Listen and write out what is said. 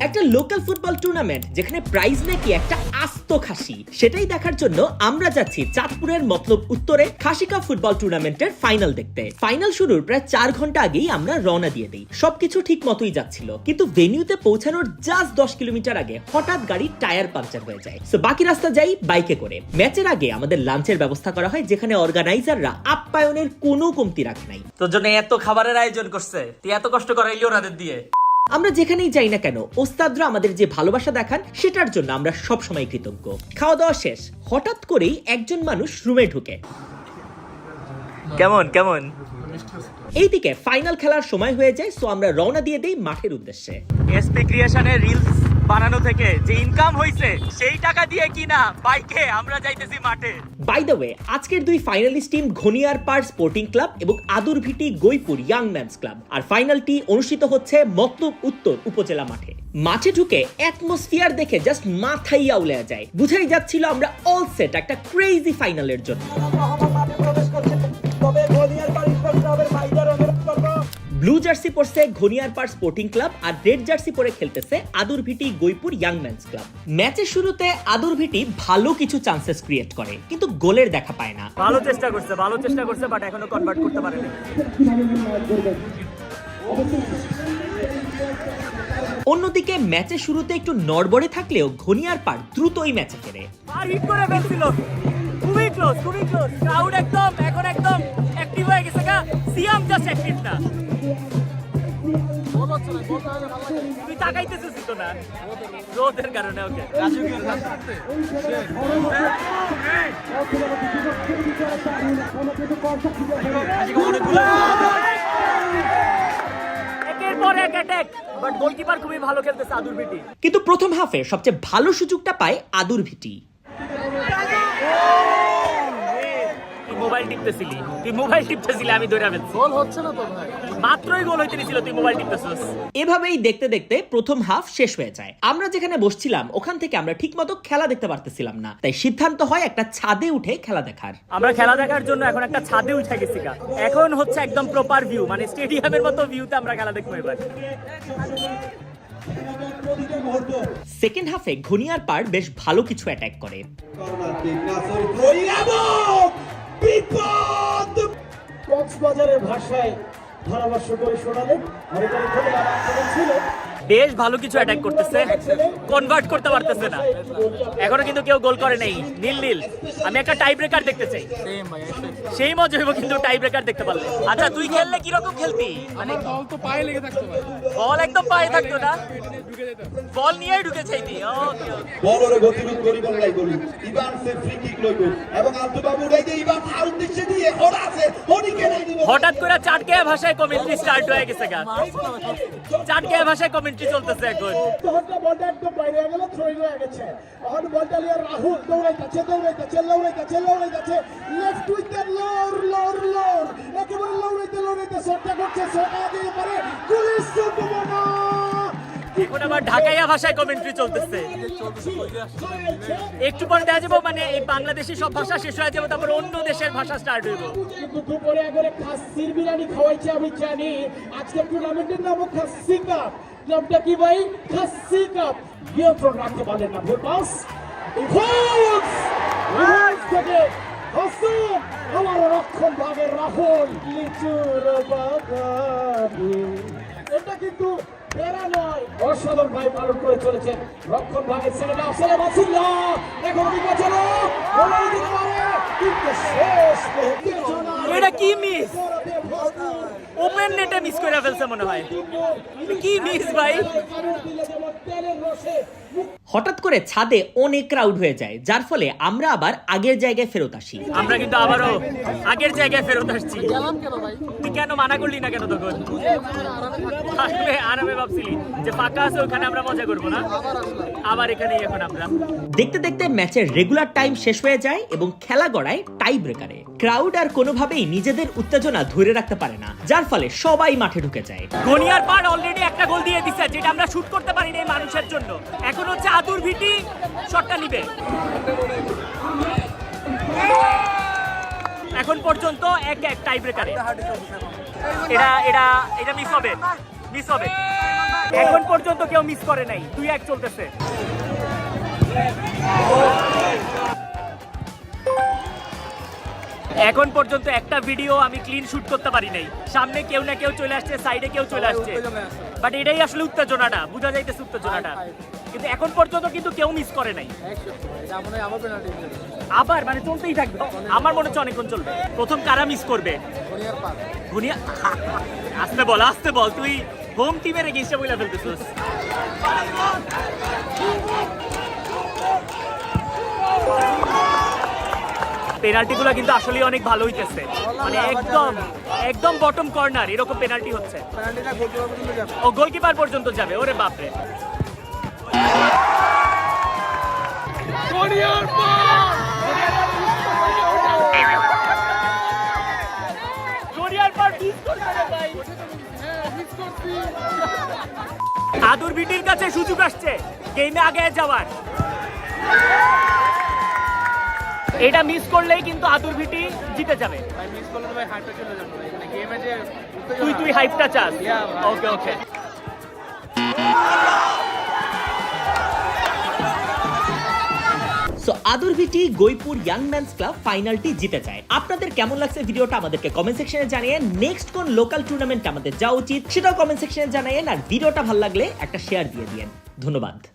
একটা local football tournament যেখানে prize নাকি একটা আস্ত খাসি, সেটাই দেখার জন্য আমরা যাচ্ছি চাঁদপুরের মতলব উত্তরে খাসি কাপ ফুটবল টুর্নামেন্টের ফাইনাল দেখতে। ফাইনাল শুরুর প্রায় 4 ঘন্টা আগেই আমরা রওনা দিয়ে দিই। সবকিছু ঠিক মতোই যাচ্ছিল, কিন্তু ভেনিউতে পৌঁছানোর জাস্ট 10 কিলোমিটার আগে হঠাৎ গাড়ির টায়ার পাংচার হয়ে যায়। সো বাকি রাস্তা যাই বাইকে করে। ম্যাচের আগে আমাদের লাঞ্চের ব্যবস্থা করা হয়, যেখানে অর্গানাইজাররা আপ্যায়নের কোনো কমতি রাখে নাই। তোর জন্য এত খাবারের আয়োজন করছে, তুই এত কষ্ট করাইলি ওনাদের দিয়ে। আমরা যেখানেই যাই না কেন ওস্তাদরা আমাদের যে ভালোবাসা দেখান সেটার জন্য আমরা সব সময় কৃতজ্ঞ। খাওয়া দাওয়া শেষ, হঠাৎ করেই একজন মানুষ রুমে ঢুকে। কেমন কেমন এইদিকে ফাইনাল খেলার সময় হয়ে যায়, সো আমরা রওনা দিয়ে দেই মাঠের উদ্দেশ্যে। এসপি ক্রিয়েশনের রিলস বানানো থেকে যে ইনকাম হইছে সেই টাকা দিয়ে কিনা বাইকে আমরা যাইতেছি মাঠে। বাই দ্য ওয়ে, আজকের দুই ফাইনালিস্ট টিম ঘনিয়ারপাড় স্পোর্টিং ক্লাব এবং আদুরভিটি গৈপুর ইয়াং ম্যানস ক্লাব। আর ফাইনালটি অনুষ্ঠিত হচ্ছে মতলব উত্তর উপজেলা মাঠে। মাঠে ঢুকে অ্যাটমসফিয়ার দেখে জাস্ট মাথাই আউলে যায়। বুঝাই যাচ্ছিল আমরা অল সেট একটা ক্রেজি ফাইনালের জন্য। ব্লু জার্সি পরছে ঘনিয়ারপাড় স্পোর্টিং ক্লাব আর রেড জার্সি পরে খেলতেছে আদুরভিটি গৈপুর ইয়াং ম্যানস ক্লাব। ম্যাচের শুরুতে আদুরভিটি ভালো কিছু চান্সেস ক্রিয়েট করে, কিন্তু গোলের দেখা পায় না। ভালো চেষ্টা করছে বাট এখনো কনভার্ট করতে পারেনি। অন্যদিকে ম্যাচের শুরুতে একটু নড়বড়ে থাকলেও ঘনিয়ারপাড় দ্রুতই ম্যাচে ফেরে। আর হিট করে ফেলছিল, খুবই ক্লোজ। ক্রাউড একদম অ্যাক্টিভ হয়ে গেছে। সিয়াম জাস্ট অ্যাক্টিভ না, তুই তাকাইতেছিস তো না রোদের কারণে। ওকে একের পর এক অ্যাটাক, বাট গোলকিপার খুবই ভালো খেলতেছে আদুরভিটি। কিন্তু প্রথম হাফে সবচেয়ে ভালো সুযোগটা পায় আদুরভিটি। তুই মোবাইল টিপতেছিলি আমি ধরে ফেলছি। গোল হচ্ছে না তো ভাই, মাত্রই গোল হইতে নিছিল, তুই মোবাইল টিপতেছিস। এভাবেই দেখতে দেখতে প্রথম হাফ শেষ হয়ে যায়। আমরা যেখানে বসছিলাম ওখান থেকে আমরা ঠিকমতো খেলা দেখতে পারতেছিলাম না, তাই সিদ্ধান্ত হয় একটা ছাদে উঠে খেলা দেখার। আমরা খেলা দেখার জন্য এখন একটা ছাদে উঠে গেছি। এখন হচ্ছে একদম প্রপার ভিউ, মানে স্টেডিয়ামের মতো ভিউতে আমরা খেলা দেখবো এবার। সেকেন্ড হাফে ঘনিয়ারপাড় বেশ ভালো কিছু অ্যাটাক করে। কক্সবাজারের ভাষায় ধারাভাষ্য করে শোনালেন। বেশ ভালো কিছু অ্যাটাক করতেছে, কনভার্ট করতে পারতেছে না। এখনো কিন্তু কেউ গোল করে নেই, নীল। আমি একটা টাই ব্রেকার দেখতে চাই, সেই মজা হইব কিন্তু টাই ব্রেকার দেখতে পারলে। আচ্ছা তুই খেললে কিরকম খেলতি? মানে বল তো পায়ে লেগে থাকতো ভাই, বল একদম পায়ে থাকতো না, বল নিয়েই ঢুকে চাইতি। বলরে গতিবিদ করিবার লাই করি ইবান সে ফ্রি কিক লইব এবং আলতু বাবু উড়াইতে ইবান আর উদ্দেশ্যে দিয়ে ওরা আছে ওদিকে নাই দিব। হঠাৎ করে চাটকে ভাষায় কমেন্ট্রি স্টার্ট হয়ে গেছে। চাটকে ভাষায় কমেন্ট্রি চলতেছে এখন। তখনটা বলটা একদম বাইরে হয়ে গেল, থ্রোইং হয়ে গেছে। এখন বলটা নিয়ে রাহুল দৌড়াইতেছে লেফট উইথ দ্য লোর একেবারে লৌড়াইতে শটটা করছে, শট দিয়ে পারে গোলের সম্ভাবনা। এখন আবার ঢাকাইয়া ভাষায় কমেন্ট্রি চলতেছে। একটু পরে দেখা যাবো, মানে এই বাংলাদেশি সব ভাষা শেষ হয়ে যাবে, তারপর অন্য দেশের ভাষা স্টার্ট হইব। কিন্তু দুপুরে একবারে খাসির বিরিয়ানি খাওয়াইছে আমি জানি। আজকে টুর্নামেন্টের নাম খাসি কাপ। নামটা কি ভাই? খাসি কাপ। নিয়ন্ত্রণ রাখতে পারলেন না, ভুল পাস থেকে হাসান, আমার রক্ষণ ভাগের রাহুল লিচুর বাগানে। এটা কিন্তু এরা নয়, অসাধারণ ভাই পালন করে চলেছেন রক্ষণ ভাগের ছেলেটা আসলে মাসুল্লাহ। এখন নির্বাচন কিন্তু শেষ এটা কি মিস? ওপেন নেটে মিস করে ফেলছে মনে হয়। কি মিস ভাই? হঠাৎ করে ছাদে অনেক ক্রাউড হয়ে যায়, যার ফলে আমরা আবার আগের জায়গায় ফেরত আসি। আমরা কিন্তু আবারও আগের জায়গায় ফেরত আসছি। তুই কেন মানা করলি না কেন তখন? আরামে ভাবছিলি যে ফাঁকা আছে, ওখানে আমরা মজা করবো না, আবার এখানেই এখন আমরা। দেখতে দেখতে ম্যাচের রেগুলার টাইম শেষ হয়ে যায় এবং খেলা গড়ায় টাই ব্রেকারে। ক্রাউড আর কোনোভাবেই নিজেদের উত্তেজনা ধরে রাখতে পারে না, যার ফলে সবাই মাঠে ঢুকে যায়। ঘনিয়ারপাড় অলরেডি একটা গোল দিয়ে দিচ্ছে, যেটা আমরা শুট করতে পারিনি এই মানুষের জন্য। এখন হচ্ছে আদুরভিটি শটটা নিবে। এখন পর্যন্ত 1-1 টাই ব্রেকারে। এটা মিস হবে। মিস হবে। এখন পর্যন্ত কেউ মিস করে নাই, 2-1 চলতেছে। এখন পর্যন্ত একটা ভিডিও আমি ক্লিন শুট করতে পারি নাই। সামনে কেউ না কেউ চলে আসছে, সাইডে কেউ চলে আসছে, বাট এটাই আসলে উত্তেজনাটা, বোঝা যাইতেছে উত্তেজনাটা। কিন্তু এখন পর্যন্ত কিন্তু কেউ মিস করে নাই। আবার মানে চলতেই থাকবে, আমার মনে হচ্ছে অনেকক্ষণ চলবে। প্রথম কারা মিস করবে? ভুনিয়া। আসতে বল, তুই হোম টিমের এগেইনস্টে বইলা ফেলতেছিস। পেনাল্টিগুলো কিন্তু আসলে অনেক ভালো হইতেছে, মানে একদম বটম কর্নার এরকম পেনাল্টি হচ্ছে। ও গোলকিপার পর্যন্ত যাবে, ওরে বাপরে। আদুর বিটির কাছে সুযোগ আসছে গেমে আগে যাওয়ার। এটা মিস করলেই কিন্তু আদুর ভিটি জিতে যাবে। তুই হাইপটা চাস? ওকে। সো আদুর ভিটি গৈপুর ইয়াং ম্যানস ক্লাব ফাইনালটি জিতে যায়। আপনাদের কেমন লাগছে ভিডিওটা আমাদেরকে কমেন্ট সেকশনে জানিয়ে, নেক্সট কোন লোকাল টুর্নামেন্ট আমাদের যাওয়া উচিত সেটাও কমেন্ট সেকশনে জানাইয়েন। আর ভিডিওটা ভালো লাগলে একটা শেয়ার দিয়ে দিয়েন। ধন্যবাদ।